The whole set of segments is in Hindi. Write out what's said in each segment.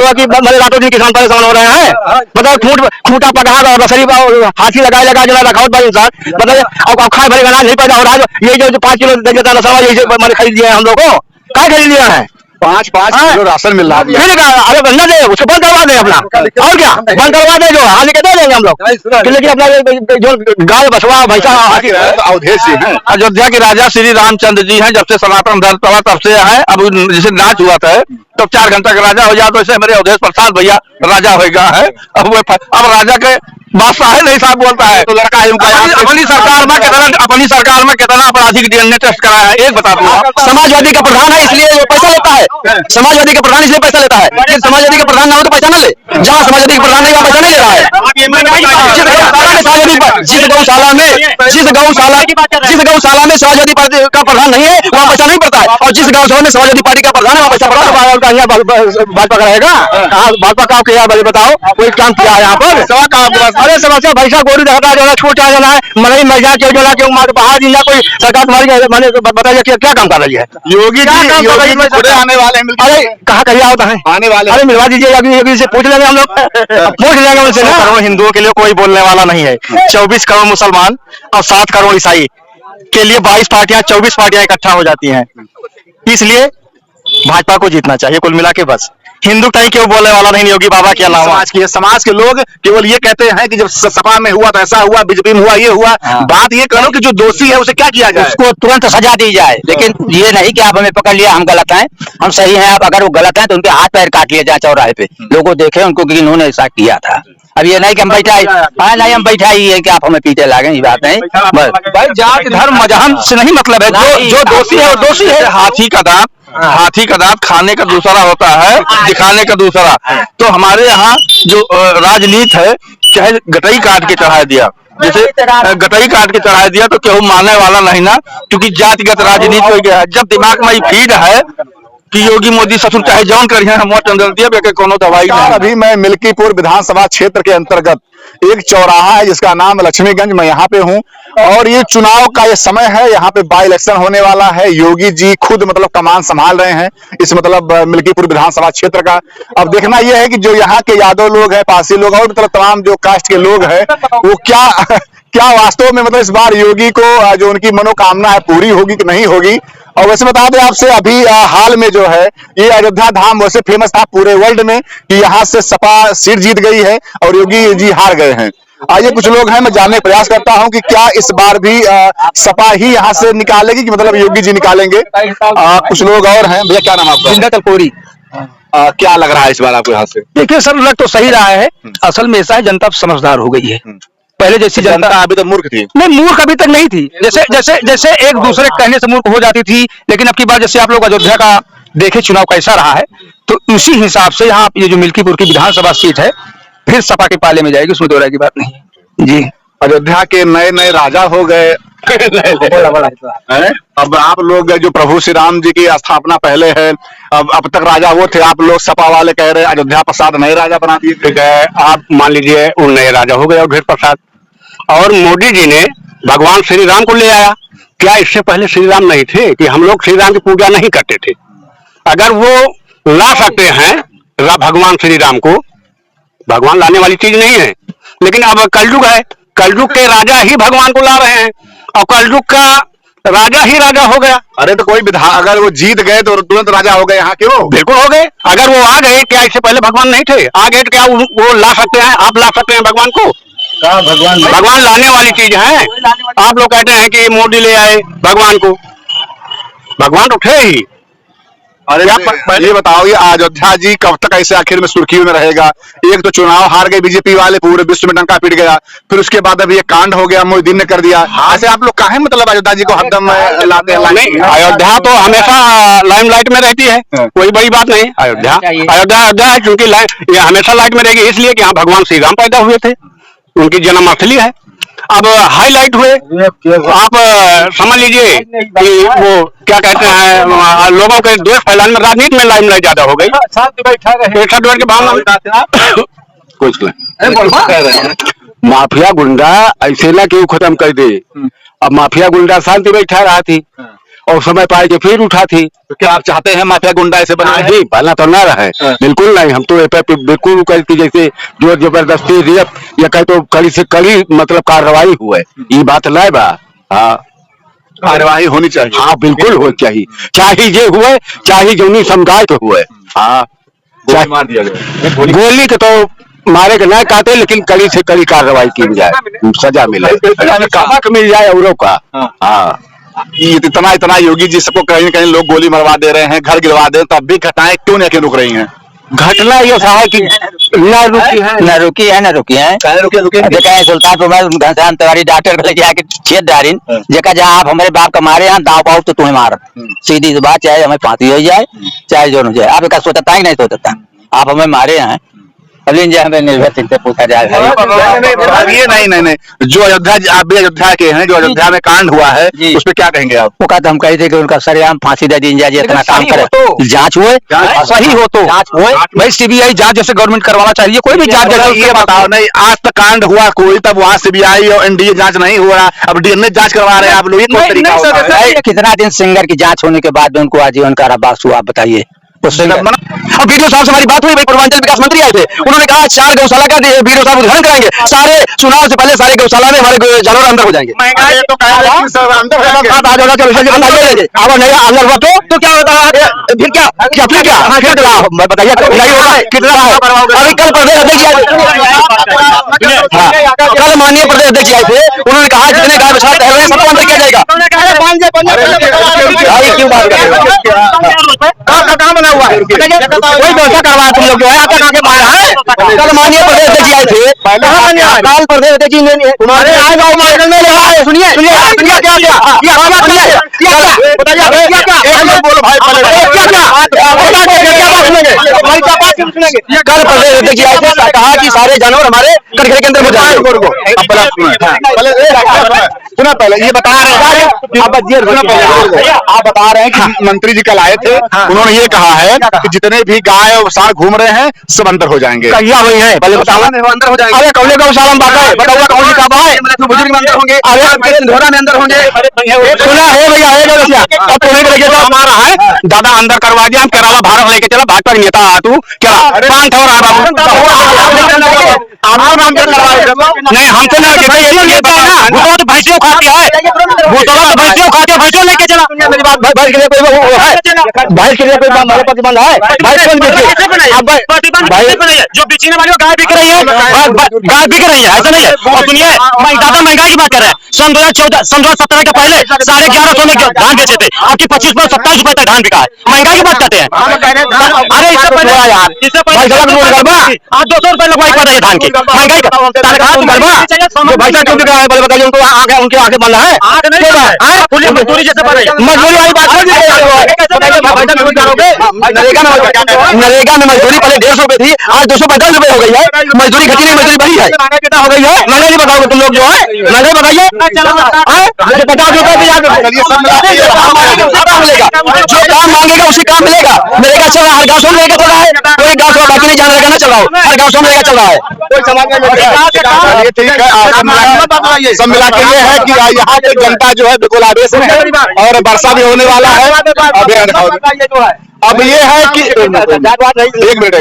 होगा कि मतलब रातों दिन किसान परेशान हो रहे हैं। मतलब खूंटा पकड़ा और रसरी हाथी लगा जो रखावट भाई इंसान, मतलब अब खाए भरे अनाज नहीं पैदा हो रहा है। ये जो 5 किलो दे देता है यही मैंने खरीद लिया है हम लोग को, क्या खरीद लिया है? 5 किलो राशन मिल रहा है। अरे बंदा दे, उसको बंद करवा दे अपना, और क्या बंद करवा दे, जो हाल के दे देंगे हम लोग। लेकिन अपना जो गाय बछवा भैंसा अवधेश जी हैं, अयोध्या के राजा श्री रामचंद्र जी हैं। जब से सनातन धर्म चला तब से है। अब जैसे नाच हुआ था तब 4 घंटा का राजा हो जाए, तो ऐसे हमारे अवधेश प्रसाद भैया राजा हो गया है। अब राजा के बादशाह है नहीं साहब बोलता है, तो लड़का है उनका। अपनी सरकार में कितना अपराधी ने टेस्ट कराया है, एक बता दूंगा। समाजवादी का प्रधान है इसलिए वो पैसा लेता है, समाजवादी का प्रधान इसलिए पैसा लेता है। लेकिन समाजवादी का प्रधान ना हो तो पैसा ना ले, जहाँ समाजवादी का प्रधान नहीं वहाँ पैसा नहीं ले रहा है। जिस गौशाला में समाजवादी पार्टी का प्रधान नहीं है वहाँ पैसा नहीं पड़ता है, और जिस गौशाला में समाजवादी पार्टी का प्रधान है वहाँ पैसा पड़ा है। भाजपा का रहेगा, भाजपा का किया बताओ, कोई काम किया है यहाँ पर? अरे समस्या भैसा गोरू देखता जो है, छोटा जाना है, मरई मर जा क्यों जोड़ा क्यों मार बाहर दिन कोई सरकार तुम्हारी मैंने बताइए क्या काम कर रही है? योगी जी आने वाले हैं। अरे कहाँ कहिए होता है आने वाले? अरे मिलवा दीजिए, अभी से पूछ लेंगे हम लोग, पूछ लेंगे उनसे। 100 करोड़ हिंदुओं के लिए कोई बोलने वाला नहीं है। 24 करोड़ मुसलमान और 7 करोड़ ईसाई के लिए 22 पार्टियां 24 पार्टियां इकट्ठा हो जाती हैं। इसलिए भाजपा को जीतना चाहिए कुल मिला के। बस हिंदू कहीं क्यों बोलने वाला नहीं योगी बाबा के अलावा। समाज के लोग केवल ये कहते हैं कि जब सपा में हुआ तो ऐसा हुआ, बीजेपी में हुआ ये हुआ। बात ये करो कि जो दोषी है उसे क्या किया जाए, उसको तुरंत सजा दी जाए। लेकिन ये नहीं कि आप हमें पकड़ लिया हम गलत हैं, हम सही हैं। आप अगर वो गलत हैं तो उनके हाथ पैर काट लिए जाए चौराहे पे, लोगों देखे उनको कि इन्होंने ऐसा किया था। अब ये नहीं कि हम बैठा नहीं, हम बैठा ही है कि आप हमें पीछे लागे, ये बात नहीं। भाई जाति धर्म मजहब से नहीं मतलब है, जो दोषी है वो दोषी है। हाथी का दांत खाने का दूसरा होता है, दिखाने का दूसरा। तो हमारे यहाँ जो राजनीति है, चाहे गटई काट के चढ़ा दिया, जैसे गटई काट के चढ़ा दिया तो केहू मानने वाला नहीं ना, क्योंकि जातिगत राजनीति हो गया है। जब दिमाग में फीड है कि योगी मोदी ससुर चाहे जौन करिए हम वोट दिया कोनो दवाई नहीं। अभी मैं मिल्कीपुर विधानसभा क्षेत्र के अंतर्गत एक चौराहा है जिसका नाम लक्ष्मीगंज, मैं यहाँ पे हूँ और ये चुनाव का ये समय है। यहाँ पे बाई इलेक्शन होने वाला है। योगी जी खुद मतलब कमान संभाल रहे हैं इस मतलब मिल्कीपुर विधानसभा क्षेत्र का। अब देखना यह है कि जो यहाँ के यादव लोग हैं, पारसी लोग और मतलब तमाम जो कास्ट के लोग हैं वो क्या वास्तव में मतलब इस बार योगी को जो उनकी मनोकामना है पूरी होगी कि नहीं होगी। और वैसे बता दें आपसे, अभी हाल में जो है ये अयोध्या धाम वैसे फेमस था पूरे वर्ल्ड में कि यहाँ से सपा सीट जीत गई है और योगी जी हार गए हैं। आइए कुछ लोग हैं, मैं जानने का प्रयास करता हूं कि क्या इस बार भी सपा ही यहाँ से निकालेगी कि मतलब योगी जी निकालेंगे। कुछ लोग और हैं। भैया क्या नाम आपका? जिंदा तलकोरी। क्या लग रहा है इस बार आपको यहाँ से? देखिए सर, लग तो सही रहा है। असल में ऐसा है, जनता समझदार हो गई है। पहले जैसी जनता अभी तो मूर्ख थी। नहीं, मूर्ख अभी तक नहीं थी। जैसे एक दूसरे कहने से मूर्ख हो जाती थी, लेकिन अब की बार जैसे आप लोग अयोध्या का देखे चुनाव कैसा रहा है, तो उसी हिसाब से यहाँ ये जो मिल्कीपुर की विधानसभा सीट है फिर सपा के पाले में जाएगी, उसमें दो राय की बात नहीं जी। अयोध्या के नए राजा हो गए। अब आप लोग जो प्रभु श्री राम जी की स्थापना पहले है, अब तक राजा वो थे, आप लोग सपा वाले कह रहे हैं अयोध्या प्रसाद नए राजा बना दिए। ठीक है, आप मान लीजिए वो नए राजा हो गए अयोध्या प्रसाद, और मोदी जी ने भगवान श्री राम को ले आया। क्या इससे पहले श्री राम नहीं थे कि हम लोग श्री राम की पूजा नहीं करते थे? अगर वो ला सकते हैं भगवान श्री राम को, भगवान लाने वाली चीज नहीं है। लेकिन अब कलयुग है, कलयुग के राजा ही भगवान को ला रहे हैं और कलयुग का राजा ही राजा हो गया। अरे तो कोई अगर वो जीत गए तो तुरंत राजा हो गए यहाँ के? वो बिल्कुल हो गए। अगर वो आ गए, क्या इससे पहले भगवान नहीं थे? आ गए तो क्या वो ला सकते हैं? आप ला सकते हैं भगवान को? भगवान लाने वाली चीज है। आप लोग कहते हैं कि मोदी ले आए भगवान को, भगवान तो थे ही। अरे ये बताओ, ये अयोध्या जी कब तक ऐसे आखिर में सुर्खियों में रहेगा? एक तो चुनाव हार गए बीजेपी वाले, पूरे विश्व में डंका पिट गया, फिर उसके बाद अब ये कांड हो गया, मोदी ने कर दिया। ऐसे आप लोग काहे मतलब अयोध्या जी को हरदम लाते हैं? नहीं, अयोध्या तो हमेशा लाइमलाइट में रहती है, कोई बड़ी बात नहीं। अयोध्या है, क्योंकि ये हमेशा लाइट में रहेगी, इसलिए कि यहाँ भगवान श्री राम पैदा हुए थे, उनकी जन्मस्थली है। अब हाईलाइट हुए, आप समझ लीजिए कि वो क्या कहते हैं, लोगों के द्वेष फैलाने में राजनीति में लाइमलाइट ज्यादा हो गई। के भावना कुछ माफिया गुंडा ऐसे ना क्यों खत्म कर दे। अब माफिया गुंडा शांति बैठा रहा थी और समय पाए कि फिर उठा थी। तो क्या आप चाहते हैं माफिया गुंडा ऐसे बना नहीं पहला तो ना रहे, बिल्कुल नहीं। हम तो बिल्कुल की जैसे जोर जबरदस्ती रेप या कहीं तो कड़ी से कड़ी मतलब कार्रवाई हुए, ये बात नहीं बा। हाँ कार्यवाही होनी चाहिए। हाँ बिल्कुल हो चाहिए, चाहे ये हुए चाहे जौनी समुदाय के हुए। हाँ गोली मार दिया गया। गोली के तो मारे के नहीं कहते, लेकिन कड़ी से कड़ी कार्रवाई की जाए, सजा मिले, सबक मिल जाए औरों का। हाँ इतना इतना योगी जी सबको कहीं न कहीं लोग गोली मरवा दे रहे हैं, घर गिरवा दे रहे हैं, तब भी घटनाएं क्यों नहीं रुक रही हैं? घटना ये है कि न रुकी है। देखा सुल्तानपुर में घनश्याम तिवारी डॉक्टर को लेके आके छेद डारिन देखा जा आप हमारे बाप का मारे हैं दाव पाओ तो तुम्हें मार, सीधी सी बात, चाहे हमें फांसी हो जाए चाहे जो हो जाए। आप एक सोचता है कि नहीं सोचता, आप हमें मारे हैं हमें निर्भय सिंह से पूछा जाए। नहीं जो अयोध्या के हैं, जो अयोध्या में कांड हुआ है उस पर क्या कहेंगे आप? वो कहते हम कहे थे कि उनका सरेआम फांसी दे दी जाए, इतना काम करे, जांच हुए सही हो तो जांच हुए भाई, सीबीआई जांच जैसे गवर्नमेंट करवाना चाहिए, कोई भी जांच। ये बताओ नहीं, आज तक कांड हुआ कोई, तब वहाँ सीबीआई और एनडीए जांच नहीं हुआ, अब डीएनए जांच करवा रहे हैं आप लोग। कितना दिन सिंगर की जांच होने के बाद उनको आजीवन कारावास हुआ, आप बताइए। और वीडियो साहब से हमारी बात हुई, भाई पूर्वांचल विकास मंत्री आए थे, उन्होंने कहा 4 गौशाला का वीडियो साहब उद्घाटन कराएंगे, सारे चुनाव से पहले सारे गौशाला में हमारे जानवर अंदर हो जाएंगे। अंदर हुआ तो क्या होता है, फिर क्या बताइए, कितना अभी कल प्रदेश कल माननीय प्रदेश अध्यक्ष आए थे, उन्होंने कहा जितने गाय बछड़ा टहल रहे हैं सबको अंदर किया जाएगा। क्यों बात कर रहे हो, हुआ है कोई व्यवस्था करवाया तुम लोग जो है, आपका आगे मारा है। कल माननीय प्रदेश अध्यक्ष आए थे, काल प्रदेश अध्यक्ष जी ने तुम्हारे आए गाँव मार्केट में लगा है, सुनिए कल प्रदेश अध्यक्ष आए थे, कहा कि सारे जानवर हमारे कटघरे के अंदर हो जाएंगे। सुना पहले ये बता रहे हैं, आप बता रहे हैं कि मंत्री जी कल आए थे, उन्होंने ये कहा है कि जितने भी गाय और सार घूम रहे हैं सब अंदर हो जाएंगे। कहिया हुई है पहले बताओ, अंदर हो जाएंगे। अरे कौन गौशाला में बात है, बताओ कौन सी कब है, बुजुर्ग में अंदर होंगे, अरे धोरा में अंदर होंगे। सुना है भैया, है अब तुम्हें लेके जाओ, मारा है दादा अंदर करवा दिया, हम करावा भारत लेके चला, भाजपा के नेता तू क्या 5 और आ बाबू नहीं हमको ना वो तो भैंसियों खाती है, वो तो भैंसियों खाती है, भैंसियों लेके चला। मेरी बात भैंस के लिए कोई भैंस के लिए कोई हमारे प्रतिबंध है, जो बेचने वाली गाय बिक रही है, गाय बिक रही है, ऐसा नहीं है। और सुनिए दादा महंगाई की बात कर रहे हैं, सन 2017 के पहले 1150 में धान बेचे थे, आपकी 25 पर 27 रुपए तक धान बिका है, महंगाई की बात करते हैं। अरे इससे पहले यार, इससे पहले 200 रुपए लगवाई पड़ रही है धान की, महंगाई का भाई क्यों बिक रहा है, बताइए उनको आगे उनके आगे बनना है, मजदूरी जैसे पड़ रही है, मजदूरी वाली बात नरेगा में मजदूरी पहले 150 रुपए थी, आज 250 रुपए हो गई है, मजदूरी घटी नहीं, मजदूरी बढ़ी है, हो गई है। महंगाई नहीं बताओगे तुम लोग जो है, महंगाई बताइए 50 रुपए जो काम मांगेगा उसी काम मिलेगा। नरेगा चल रहा है, हर गाँव में चल रहा है, कोई गाँव से बाकी नहीं जान रहेगा ना चल रहा है, हर गाँव से चल रहा है। सब मिला के ये है कि यहाँ की जनता जो है बिल्कुल आदेश में है और वर्षा भी होने वाला है। अब ये है कि 1 मिनट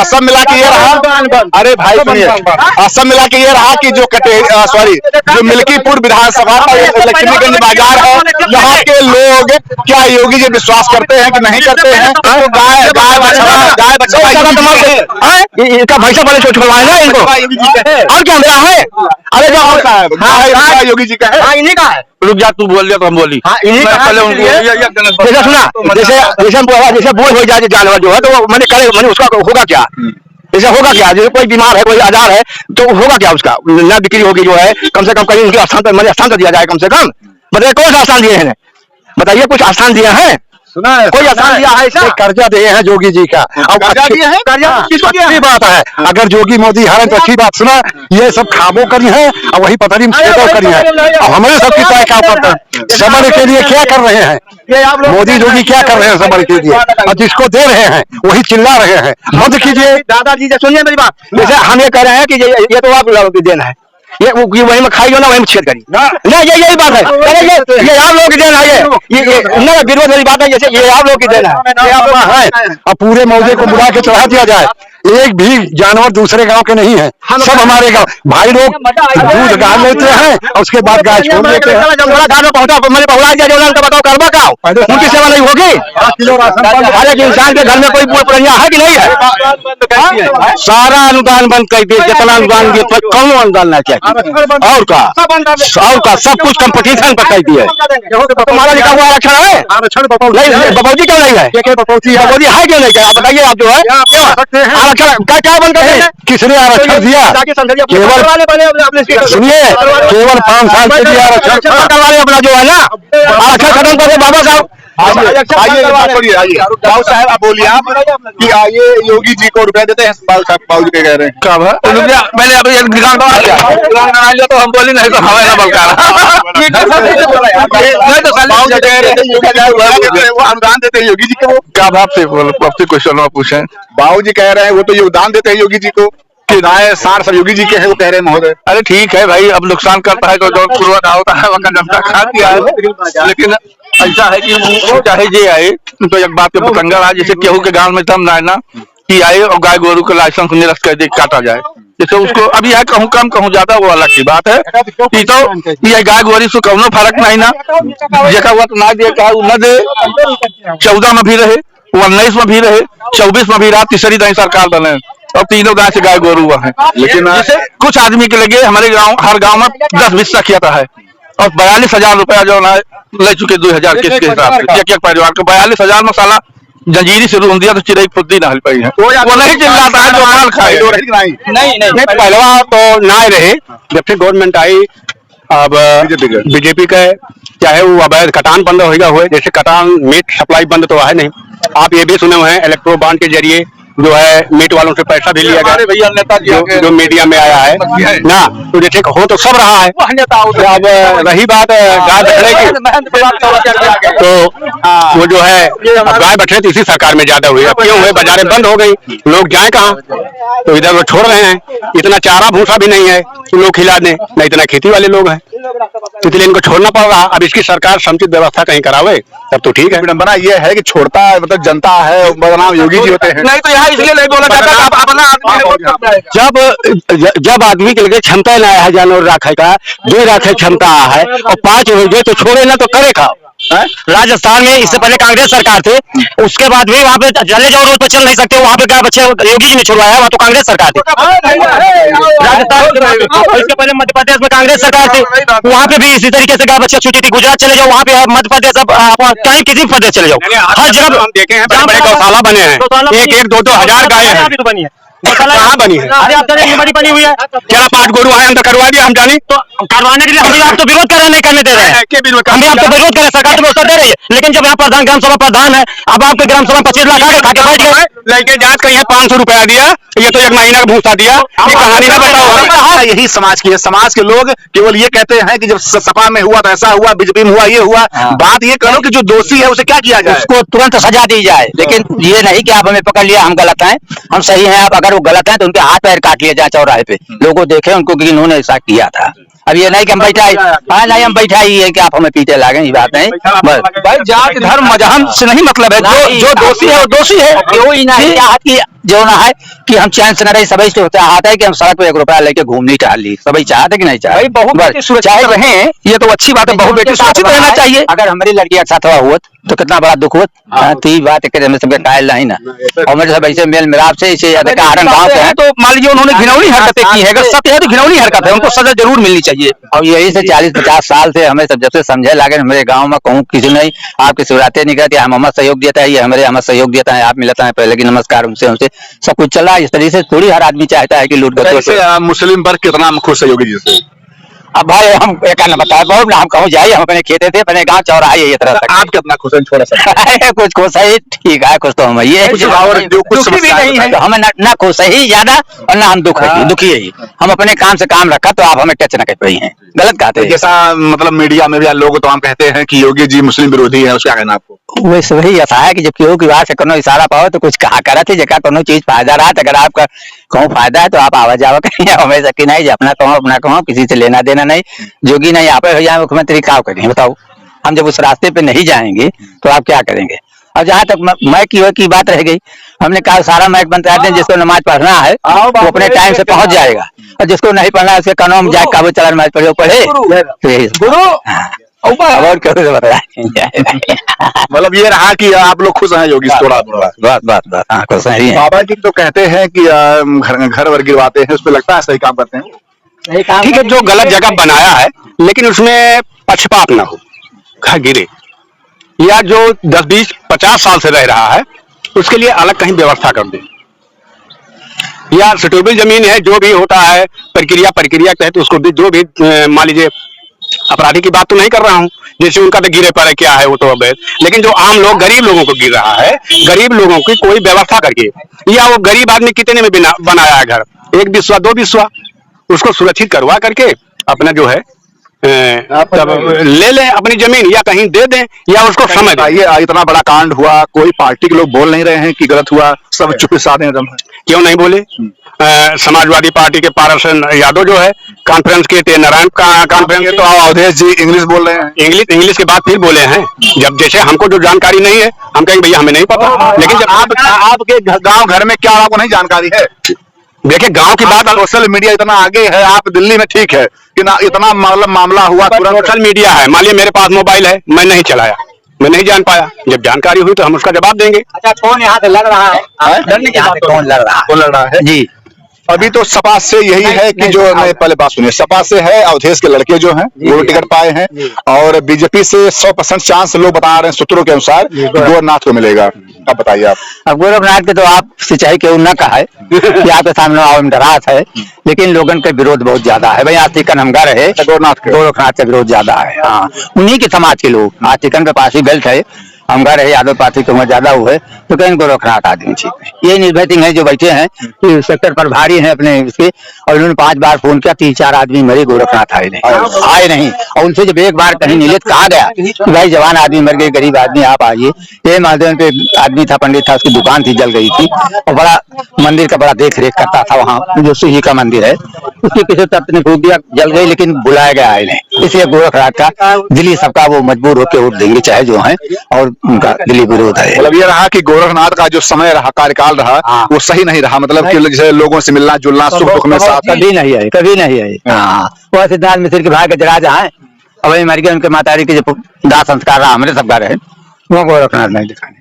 सब मिला के ये रहा, अरे भाई सुनिए, सब मिला के ये रहा कि जो जो मिल्कीपुर विधानसभा का लक्ष्मीगंज बाजार है, यहाँ के लोग क्या योगी जी विश्वास करते हैं कि नहीं करते हैं? तो गाय बछड़ा इनका भैंसा पहले छोट करवाए ना इनको, और क्या मेरा है? अरे जो होता है योगी जी का है, इन्हीं का है। रुक जा, तू बोल दिया तो हम बोली। जैसे सुना, जैसे बोल हो जाए जानवर जो है तो मैंने करे, मैंने उसका होगा क्या, जैसे होगा क्या, जैसे कोई बीमार है, कोई आजार है तो होगा क्या, उसका न बिक्री होगी जो है, कम से कम कहीं उनके स्थान पर मैंने स्थान दिया जाए कम से कम। बताइए कौन सा स्थान दिए हैं, बताइए कुछ स्थान दिया है, सुना है कोई स्थान दिया है? कर्जा दिए हैं योगी जी का, अब अच्छी बात है, अगर योगी मोदी हारे तो अच्छी बात। सुना ये सब खाबो करी है और वही पता नहीं करी है, अब हमारे सबकी तय क्या करते हैं, समर के लिए क्या कर रहे हैं मोदी योगी, क्या कर रहे हैं समर के लिए, और जिसको दे रहे हैं वही चिल्ला रहे हैं। बंद कीजिए दादाजी, सुनिए मेरी बात, जैसे हम ये कह रहे हैं कि ये तो आप लोगों की देन है, ये वही में खाई ना वही में छेद करी ना, यही बात है। ये आप लोग की देना है, ये ना विरोध वाली बात है, जैसे ये आप लोग की देना है। और पूरे मौजे को बुला के चढ़ा दिया जाए, एक भी जानवर दूसरे गांव के नहीं है, सब हमारे गांव भाई लोग दूध गाड़ लेते हैं और उसके बाद गाय छोड़ देते हैं। घाट में पहुंचा मैंने पहुंचा दिया, जो उनका बताओ करवा का उनकी सेवा नहीं होगी। हर एक इंसान के घर में कोई पुरनिया है कि नहीं है? सारा अनुदान बंद कर दिए, जितना अनुदान दिए कौन अनुदान ना चाहिए, और का सब कुछ कंपटीशन पर कर दिए। तुम्हारा लिखा हुआ आरक्षण है, बपौजी क्यों नहीं है? बपौजी है क्यों नहीं? आप बताइए, आप जो है आरक्षण क्या बंद करते हैं? किसने आरक्षण दिया? केवल सुनिए, केवल 5 साल के लिए आरक्षण करवाने अपना जो है ना आरक्षण खत्म कर बाबा साहब। आइए बाबू साहब, आप बोलिए आप कि आइए योगी जी को रुपया देते हैं, बाबू जी कह रहे हैं कब है? मैंने अभी दिमाग बना लिया तो हम बोले नहीं तो हवा ना बलकार। वो अनुदान देते हैं योगी जी को। क्या भाव से आपसे क्वेश्चन पूछे? बाबू जी कह रहे हैं वो तो योगदान देते हैं योगी जी को, किराए सार सब योगी जी के हैं, वो कह रहे हैं महोदय। अरे ठीक है भाई, अब नुकसान करता है तो जो पूर्वक होता है वह जनता खा दिया है, लेकिन ऐसा है कि वो चाहे जे आए तो एक बात के पतंगा आए, जैसे केहू के गांव में तम ना है ना कि आए और गाय गोरू का लाइसेंस निरस्त कर दे काटा जाए, जैसे उसको अभी है कहूँ कम कहूँ ज्यादा वो अलग की बात है। कि तो ये गाय गोरी से कौनो फर्क नहीं ना, देखा हुआ तो ना दे न दे, 14 में भी रहे, 19 में भी रहे, 24 में भी रहा, तीसरी दाई सरकार बने और तीनों गाय से गाय गोरू हुआ है। लेकिन जैसे कुछ आदमी के लगे हमारे गांव, हर गांव में 10-20 सखियता है और 42,000 रुपया जो है ले चुके 2000 के हिसाब से एक परिवार को 42,000 में साला जंजीरी से रूम दिया तो चिड़ई खुदी ना हिल पाई है, वो नहीं चिल्लाता है जो माल खाए। नहीं पहलवा तो ना रहे, जब से गवर्नमेंट आई अब बीजेपी का चाहे वो अवैध कटान बंद होगा हुए, जैसे कटान मीट सप्लाई बंद तो है नहीं। आप ये भी सुने हुए हैं इलेक्ट्रो बॉन्ड के जरिए जो है मीट वालों से पैसा भी लिया गया, भैया नेता जो मीडिया में आया है ना, तो जैसे हो तो सब रहा है। अब रही बात गाय बछड़े की, तो वो जो है गाय बछड़े तो इसी सरकार में ज्यादा हुई, अब क्यों हुए? बाजारें बंद हो गई, लोग जाए कहाँ? तो इधर वो छोड़ रहे हैं, इतना चारा भूसा भी नहीं है कि लोग खिला दें, न इतना खेती वाले लोग हैं, इसलिए इनको छोड़ना पड़ रहा। अब इसकी सरकार समुचित व्यवस्था कहीं करावे तब तो ठीक है। विडंबना ये है कि छोड़ता है मतलब जनता है, बदनाम योगी जी होते हैं। नहीं तो यहाँ इसलिए नहीं बोला जाता आप अपना जब आदमी के लिए क्षमता ना है जानवर रखे का, 2 रखे क्षमता है और 5 हो गए तो छोड़े ना तो करे खाओ। राजस्थान में इससे पहले कांग्रेस सरकार थे, उसके बाद भी वहाँ पे चले जाओ, रोड पर चल नहीं सकते, वहाँ पे क्या बच्चे योगी जी ने छुड़वाया, वहाँ तो कांग्रेस सरकार थी। राजस्थान इसके पहले मध्य प्रदेश में कांग्रेस सरकार थी, वहाँ पे भी इसी तरीके से गाय बच्चे छूटी थी। गुजरात चले जाओ, वहाँ पे मध्य प्रदेश, कहीं किसी प्रदेश चले जाओ, हर जगह हम देखे हैं बड़े गौशाला बने हैं, 1-1, 2-2 हजार गाय हैं, कहाँ बनी है? अरे आप बनी हुई है, क्या 5 गोरू आए हम तो करवा दिया, हम जानी तो करवाने के लिए हम भी आप तो विरोध कर रहे नहीं करने दे रहे हैं, हम भी आप तो विरोध कर रहे हैं, सरकार तो व्यवस्था दे रही है, लेकिन जब यहाँ प्रधान ग्राम सभा प्रधान है, अब आपके ग्राम सभा 25 लाख खा के बैठ गए, लड़के जांच कहीं 500 रुपया दिया, ये तो 1 महीना का भूसा दिया, ये कहानी ना बताओ। यही समाज की है, समाज के लोग केवल ये कहते हैं कि जब सपा में हुआ तो ऐसा हुआ, बीजेपी में हुआ ये हुआ। बात ये करो कि जो दोषी है उसे क्या किया जाए, उसको तुरंत सजा दी जाए, लेकिन ये नहीं कि आप हमें पकड़ लिया हम गलत हैं, हम सही हैं, आप अगर वो गलत हैं तो उनके हाथ पैर काट लिए जाए चौराहे पे, लोगों देखे उनको कि इन्होंने ऐसा किया था। अब ये नहीं कि हम बैठा नहीं, हम बैठा ही है कि आप हमें पीछे लागे, ये बात नहीं। भाई जाति धर्म मजहब से नहीं मतलब है, जो दोषी है वो दोषी है, कोई नहीं कि जो ना है कि हम चैन से न रहे, सभी चाहता है कि हम सड़क पे 1 रुपया लेके घूमनी टहल ली, सभी चाहते कि नहीं चाहते? चाहे रहे ये तो अच्छी बात है, बहु बेटी सुरक्षित रहना चाहिए। अगर हमारी लड़की एक साथ हुआ तो कितना बड़ा दुख होत, तो ये बात सबके कायल नहीं ना, और मेरे सब ऐसे मेल मिलाप से इसे गाँव से है तो मान लीजिए उन्होंने घिनौनी हरकतें की है, अगर सत्य है तो घिनौनी हरकत है, उनको सजा जरूर मिलनी चाहिए। और यही से 40-50 साल से हमें सब जब से समझे लागे, हमारे गाँव में कहूँ किसी नहीं आपकी शिवरात्रि नहीं करती, हम हमें सहयोग देता है, ये हमें सहयोग देता है, आप मिलता है पहले की नमस्कार, उनसे सब कुछ चल रहा है। इस तरीके से थोड़ी हर आदमी चाहता है कि लूट मुस्लिम वर्ग कितना खुश है योगी जी से? अब भाई हम कहना बताया बहुत ना, हम कहूँ जाइए, हम अपने खेते थे, अपने गाँव चौराहे ये तरह तक। आप कितना खुश हैं? थोड़ा सा कुछ खुश है, ठीक है, खुश तो हम ये कुछ और जो कुछ भी नहीं है, हमें ना खुश है ही ज्यादा और ना हम दुखी है ही, हम अपने काम से काम रखा तो आप हमें टच न कर पाई हैं, गलत कहते हैं। जैसा मतलब मीडिया में भी लोग तो हम कहते हैं कि योगी जी मुस्लिम विरोधी है, उसका कहना आपको? वैसे वही ऐसा है कि जब केहू की बात से कोनो इशारा पाओ तो कुछ कहा करा थे जगह कोनो चीज फायदा रहा अगर आपका कहूँ फायदा है तो आप आवा जावा कहीं हमेशा की नहीं अपना कहूँ किसी से लेना देना नहीं जोगी नहीं आप हो जाए मुख्यमंत्री क्या करेंगे बताओ। हम जब उस रास्ते पे नहीं जाएंगे तो आप क्या करेंगे। और जहाँ तक मैक की बात रह गई, हमने कहा सारा मैक बनता है, जिसको नमाज पढ़ना है वो अपने टाइम से पहुंच जाएगा और जिसको नहीं पढ़ना है उसके कानून जाए काबू चला नमाज पढ़े और क्यों बताया। मतलब ये रहा कि आप लोग खुश हैं योगी से थोड़ा बात खुश हैं। बाबा जी तो कहते हैं कि घर वर गिरवाते हैं, उस पर लगता है सही काम करते हैं। ठीक है, जो गलत जगह बनाया है लेकिन उसमें पक्षपात ना हो, घर गिरे या जो 10, 20, 50 साल से रह रहा है उसके लिए अलग कहीं व्यवस्था कर दे, या सुटेबल जमीन है जो भी होता है प्रक्रिया के तहत उसको जो भी मान लीजिए अपराधी की बात तो नहीं कर रहा हूँ, जैसे उनका तो गिरे पर क्या है वो तो अवैध, लेकिन जो आम लोग गरीब लोगों को गिर रहा है, गरीब लोगों की कोई व्यवस्था करके, या वो गरीब आदमी कितने में बनाया है घर, 1 बिस्वा 2 बिस्वा, उसको सुरक्षित करवा करके अपना जो है ले लें अपनी जमीन या कहीं दे दें या उसको समय दें। ये इतना बड़ा कांड हुआ, कोई पार्टी के लोग बोल नहीं रहे हैं कि गलत हुआ, सब चुप साधे हैं। क्यों नहीं बोले? समाजवादी पार्टी के पारस यादव जो है कॉन्फ्रेंस के थे, नारायण का कॉन्फ्रेंस, तो अवधेश जी इंग्लिश बोल रहे हैं, इंग्लिश के बाद फिर बोले हैं। जब जैसे हमको जो जानकारी नहीं है हम कहेंगे भैया हमें नहीं पता, लेकिन जब आपके गांव घर में क्या आपको नहीं जानकारी है? देखिए गांव की बात, सोशल मीडिया इतना आगे है, आप दिल्ली में ठीक है कि ना इतना मतलब मामला हुआ, सोशल मीडिया है, मान लिया मेरे पास मोबाइल है, मैं नहीं चलाया, मैं नहीं जान पाया, जब जानकारी हुई तो हम उसका जवाब देंगे। अच्छा कौन यहाँ से लड़ रहा है? कौन लड़ रहा है जी? अभी तो सपा से यही है कि जो मैं पहले बात सुनिए, सपा से है अवधेश के लड़के जो हैं वो टिकट पाए हैं, और बीजेपी से 100% चांस लोग बता रहे हैं सूत्रों के अनुसार गोरखनाथ को मिलेगा। अब बताइए आप। अब गोरखनाथ के तो आप सिंचाई के न कहा है कि आपके सामने डरास है, लेकिन लोगन का विरोध बहुत ज्यादा है। भाई आस्तिकन हमगा रहे गोरखनाथ का विरोध ज्यादा है। हाँ उन्हीं के समाज के लोग, आस्तिकन पे पासी बेल्ट है, हमगा रहे यादव पार्टी के उम्र ज्यादा हुए तो कहीं गोरखनाथ आदमी ठीक है। ये निर्भय सिंह है जो बैठे हैं कि सेक्टर पर भारी है अपने इसके, और उन्होंने 5 बार फोन किया, 3-4 आदमी मरे, गोरखनाथ आए नहीं। और उनसे जब एक बार कहीं निलित कहा गया कि भाई जवान आदमी मर गए, गरीब आदमी आप आइए, ये महादेव पे आदमी था, पंडित था, उसकी दुकान थी जल गई थी, और बड़ा मंदिर का बड़ा देख रेख करता था वहाँ, जो शिव जी का मंदिर है, उसकी किसी तत्व ने फूक दिया, जल गई, लेकिन बुलाया गया आए नहीं। इसलिए गोरखनाथ का दिल्ली सबका वो मजबूर होकर वोट देंगे चाहे जो है, और उनका दिल्ली विरोध है। मतलब ये रहा कि गोरखनाथ का जो समय रहा, कार्यकाल रहा, वो सही नहीं रहा, मतलब कि जैसे लोगों से मिलना जुलना, सुख दुख में साथ कभी नहीं आई। हाँ वो सिद्धार्थ मिश्र के भाई का जरा जहाँ है, अब वही मर गए, उनके मातारी के जो दाह संस्कार रहा हमारे सबका रहे, वो गोरखनाथ नहीं दिखाने।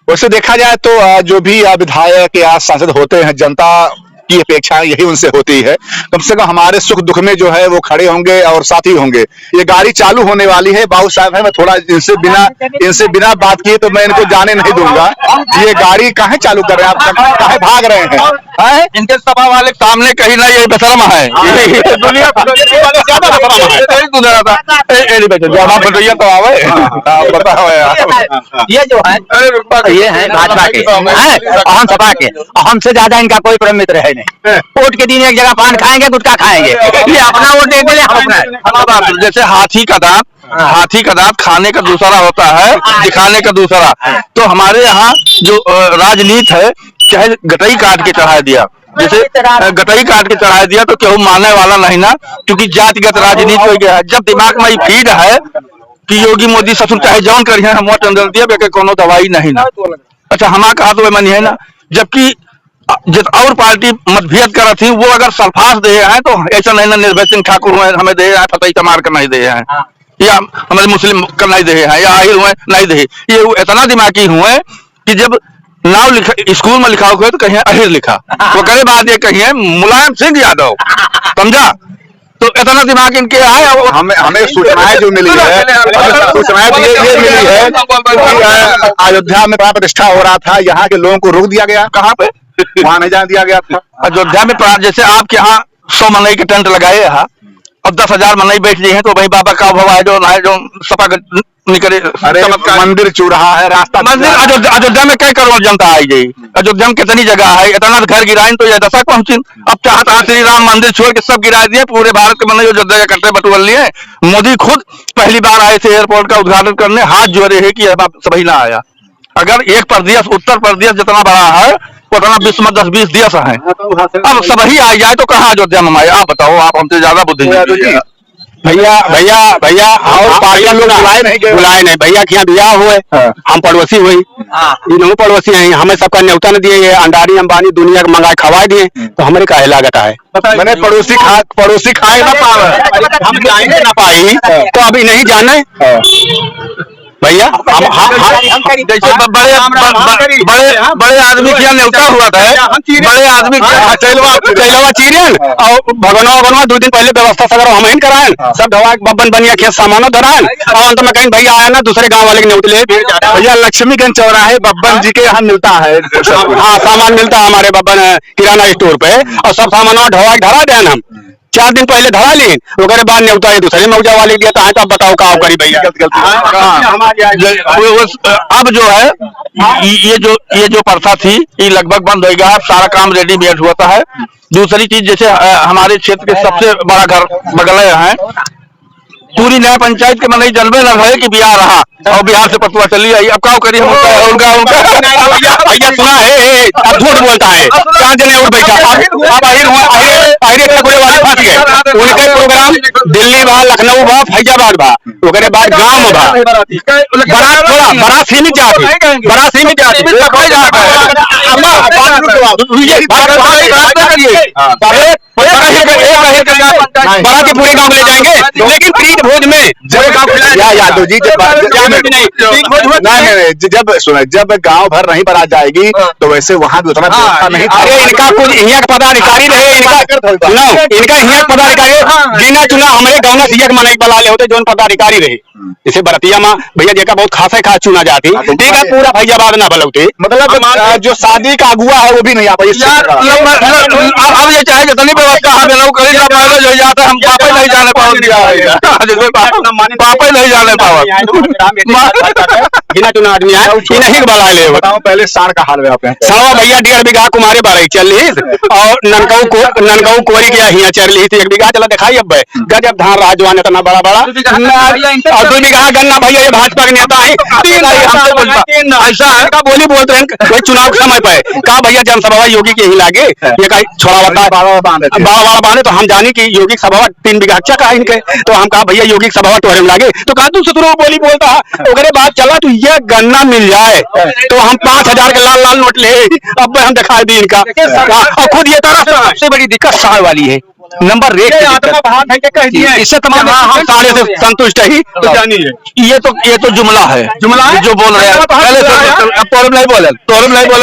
वैसे देखा जाए तो जो भी विधायक या सांसद होते हैं, जनता की अपेक्षा यही उनसे होती है, कम से कम हमारे सुख दुख में जो है वो खड़े होंगे और साथी होंगे। ये गाड़ी चालू होने वाली है, बाबू साहब है, मैं थोड़ा इनसे बिना बात किए तो मैं इनको जाने नहीं दूंगा। ये गाड़ी काहे चालू कर रहे हैं आप, काहे भाग रहे हैं? इनके सभा वाले सामने कहीं ना ये बेशर्म है, दुनिया ये जो है ये है भाजपा के, अहम सभा के, हमसे ज्यादा इनका कोई परम मित्र है नहीं। वोट के दिन एक जगह पान खाएंगे, गुटखा खाएंगे, ये अपना वोट दे देंगे, हम अपना। जैसे हाथी का दांत खाने का दूसरा होता है, दिखाने का दूसरा। तो हमारे यहाँ जो राजनीति है, चाहे गटई काट के चढ़ा दिया, जैसे गटई काट के चढ़ा दिया तो केहू मानने वाला नहीं ना, क्योंकि जातिगत राजनीति हो गया है। जब दिमाग में फीड है कि योगी मोदी ससुर चाहे जौन करिए हम वोट अंदर दिया, कोनो दवाई नहीं ना। अच्छा हमारा कहा तो मनी है ना, जबकि जिस और पार्टी मतभेद कर थी वो अगर सल्फास दे हैं तो ऐसा नहीं ना निर्भय सिंह ठाकुर हुए हमें दे हैं, फतेह तमार का नहीं दे हैं, या हमारे मुस्लिम का नहीं दे हैं, या आहिर हुए नहीं दे। ये इतना दिमागी हुए कि जब नाम लिखा स्कूल में लिखा हुआ तो कहीं अहिर लिखा, वो करे बात ये कहीं मुलायम सिंह यादव, समझा? तो इतना दिमाग इनके है। हमें सूचनाएं जो मिली है, सूचनाएं ये मिली है कि अयोध्या में प्राण प्रतिष्ठा हो रहा था, यहाँ के लोगों को रोक दिया गया। कहाँ पे? वहाँ नहीं जाने दिया गया था। अयोध्या में जैसे आपके यहाँ 100 मनई के टेंट लगाए हैं और 10,000 मनई बैठ गए हैं, तो वही बाबा का भवा है जो सपा निकले अरे मंदिर चूरहा है, रास्ता मंदिर अयोध्या में कई करोड़ जनता आई गई। अयोध्या में कितनी जगह है, इतना घर गिराइन तो यह दशा पहुंची। अब चाहता श्री राम मंदिर छोड़ के सब गिरा दिए, पूरे भारत के बने अयोध्या के कट्टे बटोर लिए। मोदी खुद पहली बार आए थे एयरपोर्ट का उद्घाटन करने, हाथ जोड़े है कि सभी ना आया। अगर एक प्रदेश उत्तर प्रदेश जितना बड़ा है उतना विश्व में 10-20 देश है, अब सभी आ जाए तो कहाँ अयोध्या में आए? आप बताओ, आप हमसे ज्यादा बुद्धिजीवी। भैया और पार्टियां लोग बुलाए नहीं भैया के यहाँ ब्याह हुए, हम पड़ोसी हुई, इन्हों पड़ोसी हैं, हमें सबका न्योता न दिए, अंडारी अंबानी दुनिया के मंगाए खवाए दिए, तो हमारे काहे लागत है? मैंने पड़ोसी खाए ना पावे, हम जाएंगे ना पाई तो अभी नहीं जाने भैया। जैसे बड़े आदमी के यहाँ न्योता हुआ था, बड़े आदमी चैलवा चीरियन और भगवान 2 दिन पहले व्यवस्था सगर हम ही कराए, सब ढवा बबन बनिया खेत सामानो धराए और अंत में कहीं भैया आया ना दूसरे गांव वाले के न्योते ले। भैया लक्ष्मीगंज चौराहे बब्बन जी के यहाँ मिलता है, हाँ सामान मिलता है हमारे बब्बन किराना स्टोर पे, और सब सामान ढवा धरा दें हम 4 दिन पहले धरा ली, उसके बाद न्योता है दूसरे मौजा वाले दिया, तो अब बताओ क्या करी भैया। अब जो है ये जो प्रथा थी ये लगभग बंद हो गया, सारा काम रेडीमेड होता है। दूसरी चीज जैसे हमारे क्षेत्र के सबसे बड़ा घर बगल है, पूरी नया पंचायत के मनई जलवे लग है कि बिहार रहा और बिहार से पतुआ चली आई। अब क्या करिए उनका भैया सुना है अब झूठ बोलता है, 4 जने और बैठा अब आहिर पूरे वाले फंस गए। उनके प्रोग्राम दिल्ली बा, लखनऊ बा, फैजाबाद बा, उसके बाद गाँव बा, बड़ा सीमित जाति, बड़ा सीमित जाति बड़ा के पूरे गाँव ले जाएंगे, लेकिन प्रीत भोज में यादव जी जब सुना जब गांव भर नहीं बारात जाएगी तो वैसे वहां भी उतना व्यवस्था नहीं। अरे इनका कुछ यहाँ का पदाधिकारी रहे, इनका यहाँ पदाधिकारी गिना चुना हमारे गाँव में सीएक मनाई बला ले होते जो पदाधिकारी रहे, जैसे बरतिया में भैया देखा बहुत खासा खास चुना जाती, देखा पूरा फैजाबाद ना बलौते, मतलब जो शादी का अगुआ है वो भी नहीं आ पाई। अब ये चाहे जितनी व्यवस्था हम लोग जाते हम पापा नहीं जाने पापा नहीं जाने पावा गिना चुना आदमी है नहीं बला ले। बताओ पहले सार का हाल है सावा भैया 1.5 बीघा कुमारे 12 चल रही और ननकाऊ कोरी के यहाँ चल रही थी, 1 बीघा चला दिखाई अब गजब धान रहा जवान इतना बड़ा बड़ा, और 2 बीघा गन्ना भैया ये भाजपा के नेता है ऐसा है का बोली बोलते हैं कोई चुनाव के समय पे कहा भैया जनसभा योगी के ही लागे ये कहीं छोड़ा बाबा बांधे, तो हम जाने की योगी सभा 3 बीघा अच्छा कहा इनके, तो हम कहा भैया योगी सभा टोरे में लागे, तो कहा दूसरे बोली बोलता है अगर बात चला तो ये गन्ना मिल जाए तो हम 5000 के लाल लाल नोट ले, अब हम दिखा दी इनका। और खुद ये तरह सबसे बड़ी दिक्कत साढ़ वाली है, नंबर रेट इससे तमाम हम सारे से संतुष्ट है। तो जानिए ये तो जुमला है जो बोल रहे हैं, पहले नहीं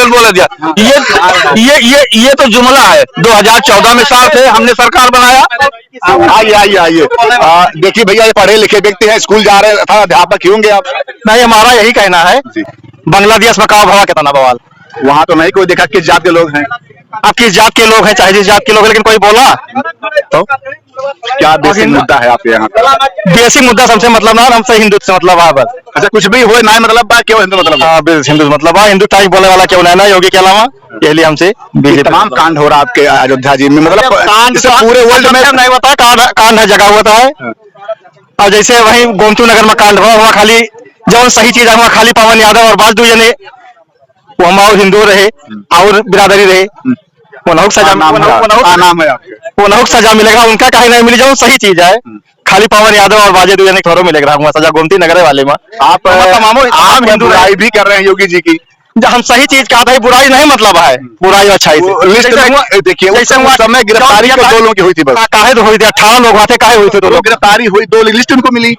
बोले दिया, ये तो जुमला है। 2014 में साल थे हमने सरकार बनाया। आइए देखिए भैया ये पढ़े लिखे व्यक्ति हैं, स्कूल जा रहे हैं, अध्यापक ही होंगे आप? नहीं, हमारा यही कहना है बांग्लादेश में कहा भवा कितना बवाल, वहाँ तो नहीं कोई देखा किस जात के लोग हैं। आप किस जात के लोग हैं चाहे जिस जात के लोग हैं, लेकिन कोई बोला तो क्या बेसिक मुद्दा है आपके यहाँ? बेसिक मुद्दा हमसे मतलब ना, हमसे हिंदुत्व से मतलब है बस। अच्छा कुछ भी हो ना मतलब बा क्यों हिंदू मतलब? हाँ हिंदू मतलब है, हिंदू टाइप बोलने वाला क्यों ना योगी के अलावा, इसलिए हमसे तमाम कांड हो रहा आपके अयोध्या जी में, मतलब पूरे वर्ल्ड में नहीं होता कांड है जगह होता है। और जैसे वही गोमती नगर में कांड हुआ खाली जो सही चीज है वहाँ खाली पवन यादव और बाज जने वो हम और हिंदू रहे और बिरादरी रहे, उन्होंने सजा मिलेगा, उनका कहीं नहीं मिली जो सही चीज है, खाली पवन यादव और बाजे दुजने थोड़ा मिलेगा सजा गोमती नगर वाले में। आप आम हिंदू बुराई भी कर रहे हैं योगी जी की, हम सही चीज का था, बुराई नहीं मतलब है, बुराई अच्छाई से। देखिए उस समय गिरफ्तारी 2 लोगों की हुई थी, बस काहे तो हुई थी, 18 लोग वहाँ थे, काहे हुई थी 2 लोग गिरफ्तारी हुई, 2 लिस्ट उनको मिली,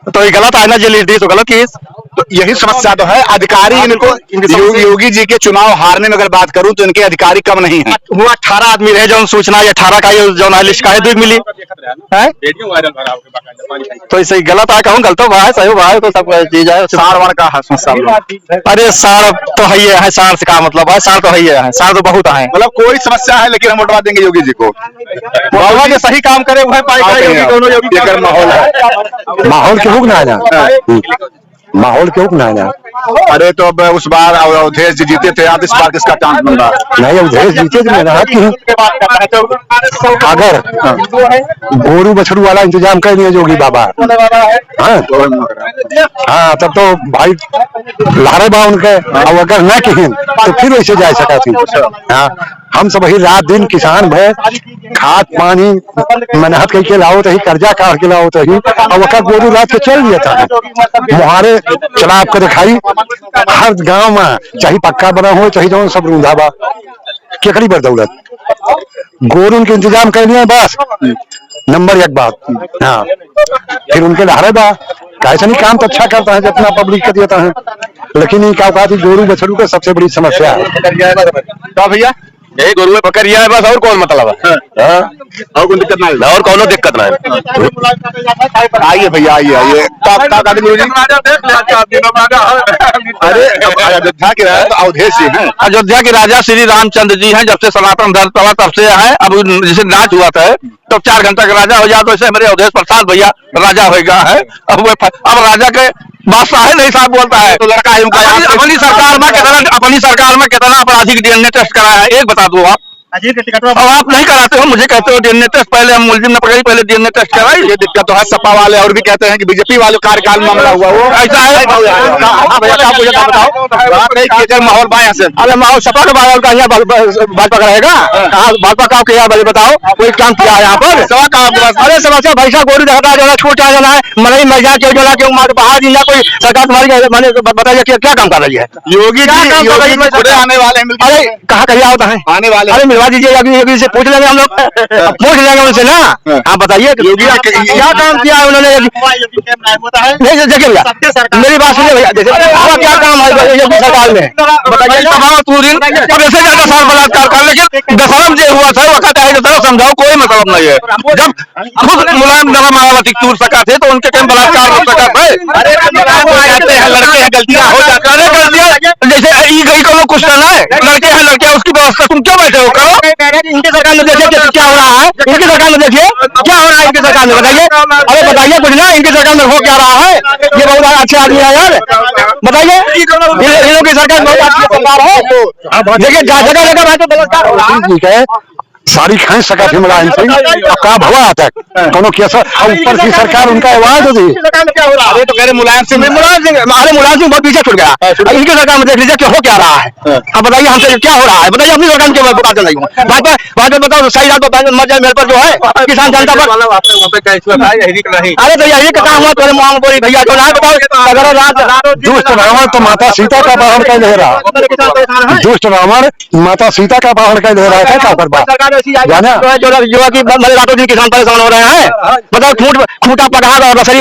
तो ये गलत है ना, जो लिस्ट दी तो गलत केस। तो यही समस्या तो है, अधिकारी इनको योगी जी के चुनाव हारने में अगर बात करूं तो इनके अधिकारी कम नहीं है। वो 18 आदमी रहे जो सूचना 18 का जो लिस्ट का है मिली है, तो इसे गलत है, कहूँ गलत है सही है, तो सब चीज है। सारवाड़ का है समस्या, अरे सार तो है, सार से का मतलब है, सार तो है, सार तो बहुत है, मतलब कोई समस्या है लेकिन हम वोटवा देंगे योगी जी को, जो सही काम करे वह पाई। माहौल है, माहौल क्यों क्यों ना आना, माहौल क्यों ना आना। अरे तो अब उस बार अवधेश जी जीते थे, आप इस बार किसका चांस बन रहा? नहीं अवधेश जीते तो मेरा कि अगर गोरू बछड़ू वाला इंतजाम कर दिया जोगी बाबा, हाँ तब तो भाई लारे बा उनके, और अगर न कहें तो फिर वैसे जा सका थी। हाँ हम सब वही रात दिन किसान भय खाद पानी मेहनत करके लाओ तो ही, कर्जा काट के लाओ तो ही, और वक्त गोरू रात के चल दिया था मुहारे चला आपको दिखाई हर गांव में, चाहे पक्का बना हो चाहे जो सब रूंधा बा केकड़ी पर दौलत गोरू के इंतजाम कर दिया बस नंबर 1 बात। हाँ फिर उनके लहरे बा कैसे नहीं काम तो अच्छा करता है जितना पब्लिक को देता है, लेकिन ये क्या थी गोरू बछड़ू का सबसे बड़ी समस्या है। तो भैया यही गोरू में पकड़िया है बस, और कौन मतलब है, और कोई दिक्कत नहीं, और कौन दिक्कत ना है। आइए भैया आइए आइए। अरे अयोध्या के राजा तो अवधेश जी हैं। अयोध्या के राजा श्री रामचंद्र जी हैं, जब से सनातन धर्म चला तब से है। अब जैसे नाच हुआ था तो 4 घंटा का राजा हो जाए, तो ऐसे हमारे अवधेश प्रसाद भैया राजा होगा है। अब राजा के बादशाह है नहीं साहब बोलता है, तो लड़का है उनका। अपनी सरकार में कितना आपराधिक डीएनए टेस्ट कराया है, एक बता दो आप। अब आप नहीं कराते हो, मुझे कहते हो डीएनए टेस्ट, पहले हम मुलजिम ने पकड़ी, पहले डीएनए टेस्ट कराई। ये दिक्कत तो है, सपा वाले और भी कहते हैं कि बीजेपी वाले कार्यकाल में मामला हुआ, वो ऐसा है। बताओ माहौल बाया से। अरे माहौल सपा का माहौल का यहाँ भाजपा का रहेगा, भाजपा का क्या बताओ कोई काम किया है यहाँ पर? अरे समस्या भैसा गोरू देखता जो है, छूट आ जाना है, मरई मर जाए क्यों जोड़ा क्यों बाहर जिला कोई सरकार तुम्हारी मैंने बताइए क्या काम कर रही है योगी जी आने वाले हैं। अरे कहाँ कहिए होता है आने वाले, अरे मिलवा दीजिए, अभी योगी से पूछ लेंगे हम लोग, पूछ लेंगे उनसे ना। हाँ बताइए योगी क्या काम किया है उन्होंने? नहीं देखिए भैया मेरी बात सुनिए भैया, क्या काम है योगी सरकार में बताइए। अब ऐसे ज्यादा साल बलात्कार कर, लेकिन दशहरा जो हुआ था वक्त है जरा समझाओ, कोई मतलब नहीं है। जब खुद मुलायम नगर मायावती टूर सका थे तो उनके कहीं बलात्कार हो सका था। लड़के हैं गलतियां हो जाती है, गलतियां जैसे ई को कुछ करना है, लड़के हैं लड़कियां उसकी व्यवस्था तुम क्यों बैठे हो, करो। इनकी सरकार में देखिए क्या हो रहा है, इनकी सरकार में देखिए क्या हो रहा है, इनकी सरकार में बताइए। अरे बताइए कुछ ना, इनकी सरकार में हो क्या रहा है? ये बहुत अच्छे आदमी है यार, बताइए इन लोगों की सरकार बहुत अच्छी सरकार है। देखिए जगह जगह तो बलात्कार हो रहा है, ठीक है सारी खाई सका थी मुलायम सिंह, का भवा तक कोनो कैसा, और ऊपर की सरकार उनका आवाज होती। अरे तो कह रहे मुलायम सिंह अरे मुलायम सिंह बहुत पीछे छूट गया, इनकी सरकार में देख लीजिए क्या हो क्या रहा है। अब बताइए हमसे क्या हो रहा है, बताइए अपनी सरकार में क्यों बताते नहीं हूँ। भाजपा बताओ सही बात बताओ, मजा मेरे पर जो है किसान जनता पर। अरे तो यही का काम हुआ तुम्हारे मुआम बोरी भैया जो ना बताओ, अगर रात दुष्ट रावण तो माता सीता का वाहन का ले रहा, दुष्ट रावण माता सीता का वाहन का ले रहा है, क्या करवा जाना जो कि रातों दिन किसान परेशान हो रहे हैं। बताओ खूंटा पकड़ा और रसरी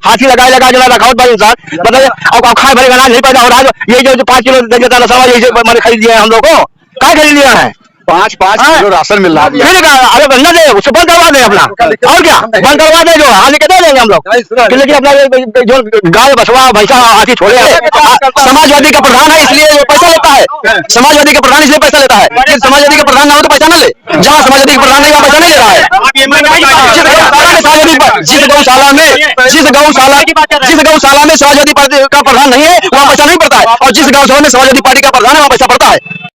हाथी लगाए लगा जो रखा भाई इंसान, बताइए अब खाए भरे अनाज नहीं पैदा हो रहा है। ये जो 5 किलो दे देता रसवा यही मैंने खरीद लिया है हम लोग को, क्या खरीद लिया है? 5 किलो राशन मिल रहा है। अरे बनना दे उसको बंद करवा दे अपना, और क्या बंद करवा दे, जो हाथ के दे देंगे हम लोग। लेकिन अपना जो गाय बछवा भैंसा हाथी छोड़े समाजवादी का प्रधान है इसलिए वो पैसा लेता है, समाजवादी का प्रधान इसलिए पैसा लेता है। लेकिन समाजवादी का प्रधान ना हो तो पैसा ना ले, जहाँ समाजवादी का प्रधान नहीं वहाँ पैसा नहीं ले रहा है। जिस गौशाला में समाजवादी पार्टी का प्रधान नहीं है वहाँ पैसा नहीं पड़ता है, और जिस गौशाला में समाजवादी पार्टी का प्रधान है वहाँ पैसा पड़ता है।